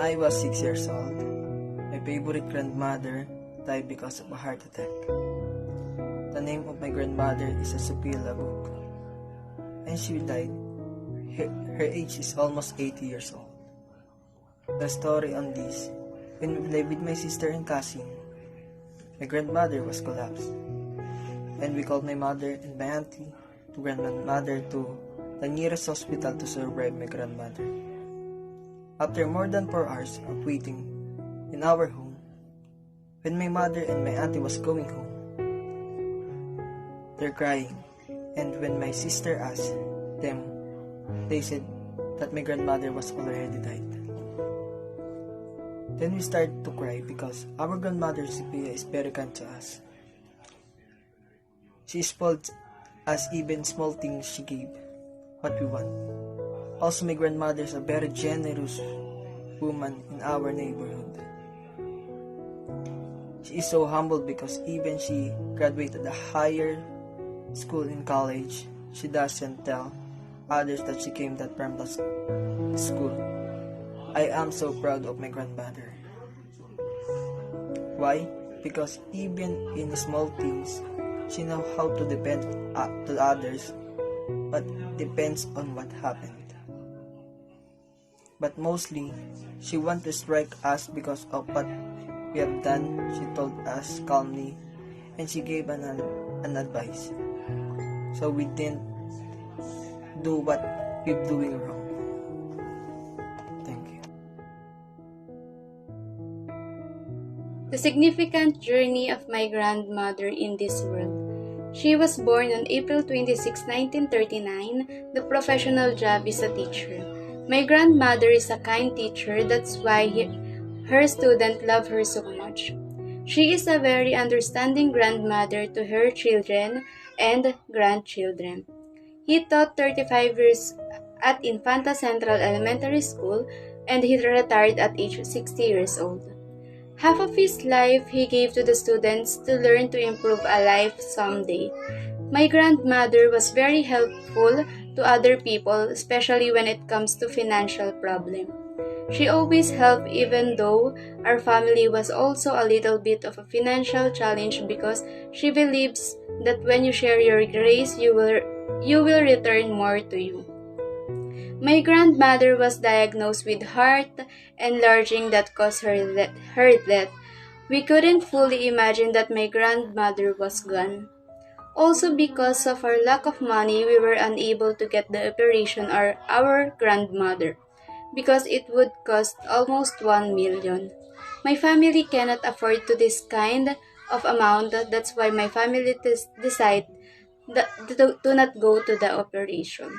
I was 6 years old, my favorite grandmother died because of a heart attack. The name of my grandmother is Sophia Labrador, and she died. Her age is almost 80 years old. The story on this: when we lived with my sister and cousin, my grandmother was collapsed, and we called my mother and my auntie to grandmother to the nearest hospital to survive my grandmother. After more than 4 hours of waiting in our home, when my mother and my auntie was going home, they're crying, and when my sister asked them, they said that my grandmother was already died. Then we started to cry because our grandmother Sophia is very kind to us. She spoiled us even small things she gave what we want. Also, my grandmother is a very generous woman in our neighborhood. She is so humble because even she graduated a higher school in college, she doesn't tell others that she came that from the school. I am so proud of my grandmother. Why? Because even in small things, she knows how to depend to others, but depends on what happened. But mostly, she wants to strike us because of what we have done. She told us calmly, and she gave an advice. So we didn't do what we're doing wrong. Thank you. The significant journey of my grandmother in this world. She was born on April 26, 1939. The professional job is a teacher. My grandmother is a kind teacher, that's why her students love her so much. She is a very understanding grandmother to her children and grandchildren. He taught 35 years at Infanta Central Elementary School, and he retired at age 60 years old. Half of his life he gave to the students to learn to improve a life someday. My grandmother was very helpful to other people, especially when it comes to financial problems. She always helped even though our family was also a little bit of a financial challenge, because she believes that when you share your grace, you will return more to you. My grandmother was diagnosed with heart enlarging that caused her death. We couldn't fully imagine that my grandmother was gone. Also, because of our lack of money, we were unable to get the operation of our grandmother, because it would cost almost 1 million. My family cannot afford to this kind of amount. That's why my family decided to not go to the operation.